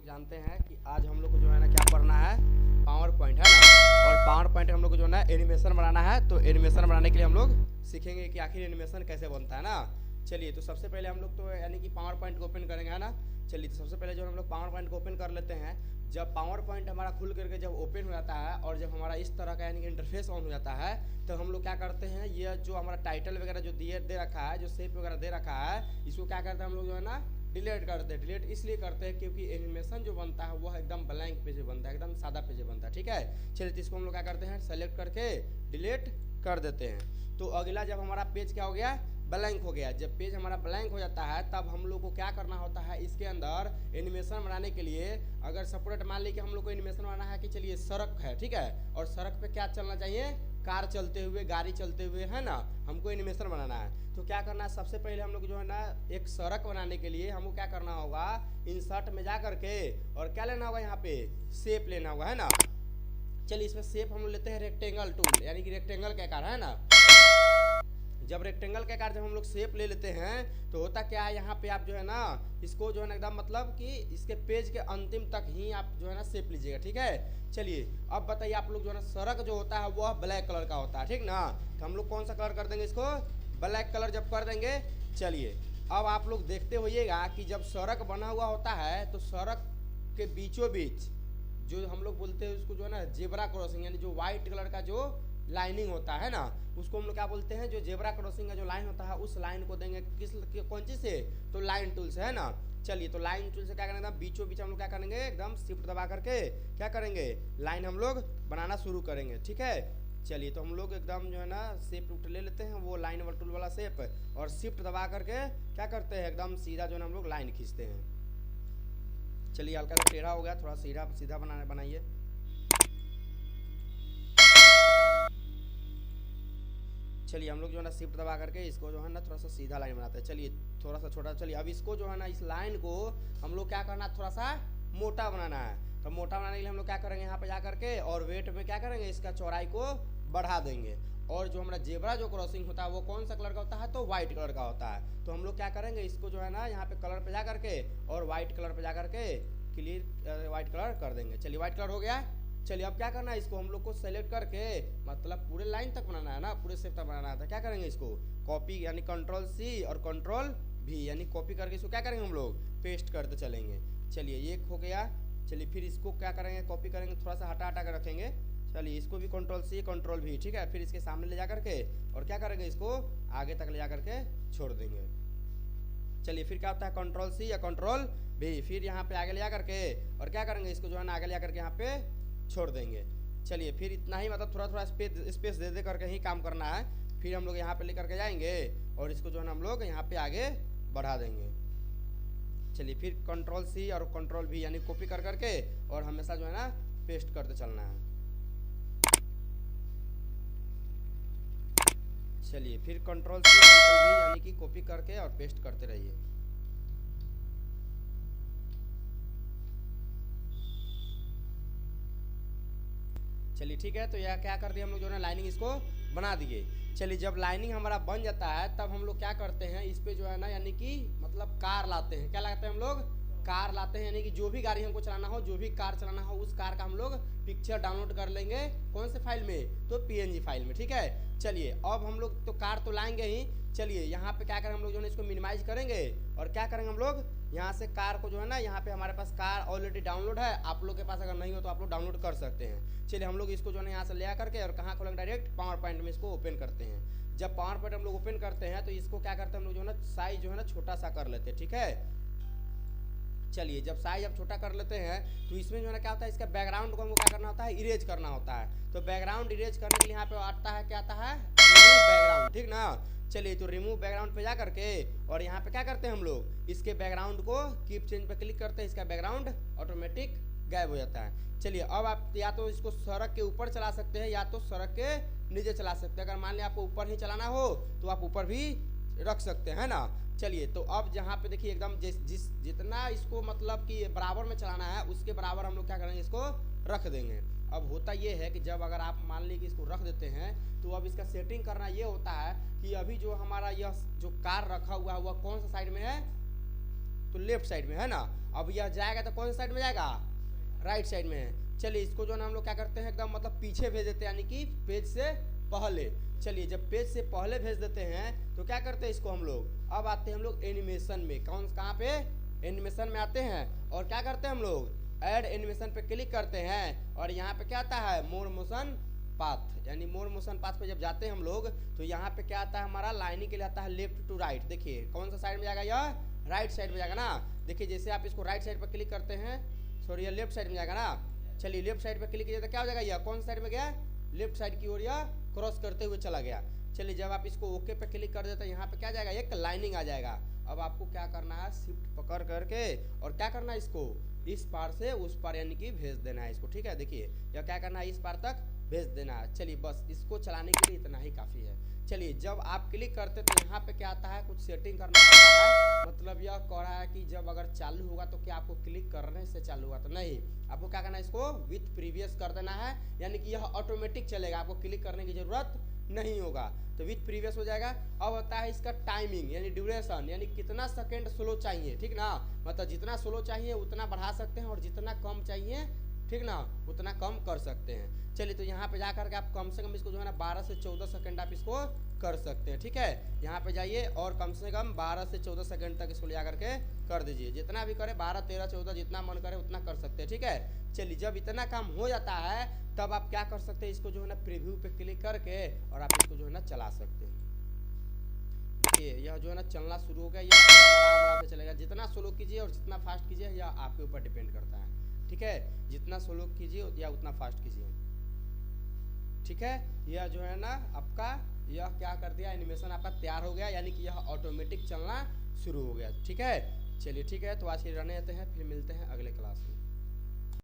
लोग जानते हैं कि आज हम लोग को जो है ना क्या करना है, पावर पॉइंट है ना। और पावर पॉइंट हम लोग को जो है ना एनिमेशन बनाना है। तो एनिमेशन बनाने के लिए हम लोग सीखेंगे कि आखिर एनिमेशन कैसे बनता है ना। चलिए तो सबसे पहले हम लोग तो यानी कि पावर पॉइंट को ओपन करेंगे है ना। चलिए तो सबसे पहले जो हम लोग पावर पॉइंट को ओपन कर लेते हैं। जब पावर पॉइंट हमारा खुल करके जब ओपन हो जाता है और जब हमारा इस तरह का यानी कि इंटरफेस ऑन हो जाता है, तो हम लोग क्या करते हैं, ये जो हमारा टाइटल वगैरह जो दे रखा है, जो शेप वगैरह दे रखा है, इसको क्या करते हैं हम लोग जो है ना डिलीट करते हैं। डिलीट इसलिए करते हैं क्योंकि एनिमेशन जो बनता है वो एकदम ब्लैंक पेज बनता है, एकदम सादा पेज बनता है। ठीक है, चलिए तो इसको हम लोग क्या करते हैं, सेलेक्ट करके डिलीट कर देते हैं। तो अगला जब हमारा पेज क्या हो गया, ब्लैंक हो गया। जब पेज हमारा ब्लैंक हो जाता है तब हम लोग को क्या करना होता है, इसके अंदर एनिमेशन बनाने के लिए अगर सेपरेट मान ली कि हम लोग को एनिमेशन बनाना है कि चलिए सड़क है, ठीक है, और सड़क पे क्या चलना चाहिए, कार चलते हुए, गाड़ी चलते हुए, है ना, हमको एनिमेशन बनाना है। तो क्या करना है, सबसे पहले हम लोग जो है ना एक सड़क बनाने के लिए हमको क्या करना होगा, इंसर्ट में जा करके और क्या लेना होगा, यहाँ पे शेप लेना होगा, है ना। चलिए इसमें शेप हम लोग लेते हैं रेक्टेंगल टूल, यानी कि रेक्टेंगल के आकार, है ना। जब रेक्टेंगल के आकार जब हम लोग शेप ले लेते हैं तो होता क्या है, यहाँ पे आप जो है ना इसको जो है ना एकदम मतलब कि इसके पेज के अंतिम तक ही आप जो है ना शेप लीजिएगा। ठीक है, चलिए अब बताइए आप लोग जो है ना सड़क जो होता है वह ब्लैक कलर का होता है, ठीक ना। तो हम लोग कौन सा कलर कर देंगे, इसको ब्लैक कलर जब कर देंगे। चलिए अब आप लोग देखते होइएगा कि जब सड़क बना हुआ होता है तो सड़क के बीचों बीच जो हम लोग बोलते हैं उसको जो है ना जेब्रा क्रॉसिंग, यानी जो व्हाइट कलर का जो लाइनिंग होता है ना, उसको हम लोग क्या बोलते हैं, जो जेब्रा क्रॉसिंग का जो लाइन होता है उस लाइन को देंगे कौन चीज से, तो लाइन टूल से, है ना। चलिए तो लाइन टूल से क्या करेंगे, बीचों बीच हम लोग क्या करेंगे, एकदम शिफ्ट दबा करके क्या करेंगे, लाइन हम लोग बनाना शुरू करेंगे। ठीक है, चलिए तो हम लोग एकदम जो है ना शेप ले लेते हैं वो लाइन वाला टूल वाला शेप, और शिफ्ट दबा करके क्या करते हैं, एकदम सीधा जो है ना हम लोग लाइन खींचते हैं। चलिए हल्का सा टेढ़ा हो गया, थोड़ा सीधा सीधा बनाइए। चलिए हम लोग जो है ना शिफ्ट दबा करके इसको जो है ना थोड़ा सा सीधा लाइन बनाते हैं। चलिए थोड़ा सा छोटा, चलिए अब इसको जो है ना इस लाइन को हम लोग क्या करना है, थोड़ा सा मोटा बनाना है। तो मोटा बनाने के लिए हम लोग क्या करेंगे, यहाँ पे जा करके और वेट में क्या करेंगे, इसका चौड़ाई को बढ़ा देंगे। और जो हमारा जेब्रा जो क्रॉसिंग होता है वो कौन सा कलर का होता है, तो व्हाइट कलर का होता है। तो हम लोग क्या करेंगे, इसको जो है ना यहाँ पे कलर पे जा करके और व्हाइट कलर पे जा करके क्लियर व्हाइट कलर कर देंगे। चलिए व्हाइट कलर हो गया। चलिए अब क्या करना है, इसको हम लोग को सेलेक्ट करके मतलब पूरे लाइन तक बनाना है ना, पूरे शेप तक बनाना है। तो क्या करेंगे, इसको कॉपी यानी कंट्रोल सी और कंट्रोल भी यानी कॉपी करके इसको क्या करेंगे, हम लोग पेस्ट करते चलेंगे। चलिए ये हो गया। चलिए फिर इसको क्या करेंगे, कॉपी करेंगे, थोड़ा सा हटा कर रखेंगे। चलिए इसको भी कंट्रोल सी कंट्रोल भी, ठीक है, फिर इसके सामने ले जा करके और क्या करेंगे, इसको आगे तक ले जा करके छोड़ देंगे। चलिए फिर क्या होता है, कंट्रोल सी या कंट्रोल भी, फिर यहाँ पे आगे ले जा करके और क्या करेंगे, इसको जो है ना आगे ले जा करके यहाँ पे छोड़ देंगे। चलिए फिर इतना ही, मतलब थोड़ा थोड़ा स्पेस दे करके ही काम करना है। फिर हम लोग यहाँ पे लेकर के जाएंगे और इसको जो है ना हम लोग यहाँ पे आगे बढ़ा देंगे। चलिए फिर कंट्रोल सी और कंट्रोल भी यानी कॉपी कर करके और हमेशा जो है ना पेस्ट करते चलना है। चलिए फिर कंट्रोल सी कंट्रोल भी यानी कि कॉपी करके और पेस्ट करते रहिए। चलिए ठीक है, तो यह क्या कर दिए हम लोग जो है ना लाइनिंग इसको बना दिए। चलिए जब लाइनिंग हमारा बन जाता है तब हम लोग क्या करते हैं, इस पे जो है ना यानी कि मतलब कार लाते हैं। क्या लाते हैं हम लोग, कार लाते हैं, यानी कि जो भी गाड़ी हमको चलाना हो, जो भी कार चलाना हो, उस कार का हम लोग पिक्चर डाउनलोड कर लेंगे। कौन से फाइल में, तो PNG फाइल में। ठीक है, चलिए अब हम लोग तो कार तो लाएंगे ही। चलिए यहाँ पे क्या करें, हम लोग जो है इसको मिनिमाइज करेंगे और क्या करेंगे, हम लोग यहाँ से कार को जो है ना, यहाँ पे हमारे पास कार ऑलरेडी डाउनलोड है। आप लोग के पास अगर नहीं हो तो आप लोग डाउनलोड कर सकते हैं। चलिए हम लोग इसको जो है यहाँ से ले करके और कहाँ खोलेंगे, डायरेक्ट पावर पॉइंट में इसको ओपन करते हैं। जब पावर पॉइंट हम लोग ओपन करते हैं तो इसको क्या करते हैं, हम लोग जो है ना साइज जो है ना छोटा सा कर लेते हैं। ठीक है, चलिए जब साइज अब छोटा कर लेते हैं तो इसमें जो है ना क्या होता है, इसका बैकग्राउंड को हमको क्या करना होता है, इरेज करना होता है। तो बैकग्राउंड इरेज करने के लिए यहाँ पे आता है, क्या आता है, रिमूव बैकग्राउंड, ठीक ना। चलिए तो रिमूव बैकग्राउंड पे जा करके और यहाँ पे क्या करते हैं, हम लोग इसके बैकग्राउंड को कीप चेंज पे क्लिक करते हैं, इसका बैकग्राउंड ऑटोमेटिक गायब हो जाता है। चलिए अब आप या तो इसको सड़क के ऊपर चला सकते हैं या तो सड़क के नीचे चला सकते हैं। अगर मान लिया आपको ऊपर ही चलाना हो तो आप ऊपर भी रख सकते हैं ना। चलिए तो अब जहाँ पे देखिए एकदम जितना इसको मतलब कि बराबर में चलाना है उसके बराबर हम लोग क्या करेंगे, इसको रख देंगे। अब होता ये है कि जब अगर आप मान ली कि इसको रख देते हैं तो अब इसका सेटिंग करना ये होता है कि अभी जो हमारा यह जो कार रखा हुआ है वह कौन सा साइड में है, तो लेफ्ट साइड में, है ना। अब यह जाएगा तो कौन सी साइड में जाएगा, राइट साइड में। चलिए इसको जो है ना हम लोग क्या करते हैं एकदम मतलब पीछे भेज देते हैं, यानी कि पेज से पहले। चलिए जब पेज से पहले भेज देते हैं तो क्या करते हैं इसको हम लोग, अब आते हैं हम लोग एनिमेशन में। कहाँ पे, एनिमेशन में आते हैं और क्या करते हैं हम लोग, ऐड एनिमेशन पे क्लिक करते हैं और यहाँ पे क्या आता है, मोर मोशन पाथ। यानी मोर मोशन पाथ पे जब जाते हैं हम लोग तो यहाँ पे क्या आता है हमारा, लाइनिंग के लिए आता है लेफ्ट टू राइट। देखिए कौन सा साइड में जाएगा, यह राइट साइड में जाएगा ना। देखिए जैसे आप इसको राइट साइड पर क्लिक करते हैं, सॉरी ये लेफ्ट साइड में जाएगा ना। चलिए लेफ्ट साइड पर क्लिक कीजिए तो क्या हो जाएगा, यह कौन साइड में गया, लेफ्ट साइड की ओर यह क्रॉस करते हुए चला गया। चलिए जब आप इसको ओके पे क्लिक कर देते हैं यहाँ पे क्या जाएगा, एक लाइनिंग आ जाएगा। अब आपको क्या करना है, शिफ्ट पकड़ करके और क्या करना है, इसको इस पार से उस पार यानी कि भेज देना है इसको। ठीक है, देखिए यह क्या करना है, इस पार तक भेज देना है। चलिए बस इसको चलाने के लिए इतना ही काफ़ी है। चलिए जब आप क्लिक करते तो यहाँ पे क्या आता है, कुछ सेटिंग करना होता है। मतलब यह कह रहा है कि जब अगर चालू होगा तो क्या आपको क्लिक करने से चालू होगा, तो नहीं, आपको क्या करना है, इसको विथ प्रीवियस कर देना है। यानी कि यह ऑटोमेटिक चलेगा, आपको क्लिक करने की जरूरत नहीं होगा, तो विथ प्रीवियस हो जाएगा। अब होता है इसका टाइमिंग यानी ड्यूरेशन, यानी कितना सेकंड स्लो चाहिए, ठीक ना। मतलब जितना स्लो चाहिए उतना बढ़ा सकते हैं और जितना कम चाहिए, ठीक ना, उतना कम कर सकते हैं। चलिए तो यहाँ पे जा करके आप कम से कम इसको जो है ना 12 से 14 सेकंड आप इसको कर सकते हैं। ठीक है, यहाँ पे जाइए और कम से कम 12 से 14 सेकंड तक इसको ले करके कर दीजिए। जितना भी करे 12, 13, 14 जितना मन करे उतना कर सकते हैं। ठीक है, चलिए जब इतना काम हो जाता है तब आप क्या कर सकते हैं, इसको जो है ना प्रीव्यू पे क्लिक करके और आप इसको जो है ना चला सकते हैं। देखिए यह जो है ना चलना शुरू हो गया, यह आराम से चलेगा। जितना स्लो कीजिए और जितना फास्ट कीजिए यह आपके ऊपर डिपेंड करता है। ठीक है, जितना स्लो कीजिए या उतना फास्ट कीजिए। ठीक है, यह जो है ना आपका यह क्या कर दिया, एनिमेशन आपका तैयार हो गया, यानी कि यह ऑटोमेटिक चलना शुरू हो गया। ठीक है, चलिए ठीक है, तो आज के रहने देते हैं, फिर मिलते हैं अगले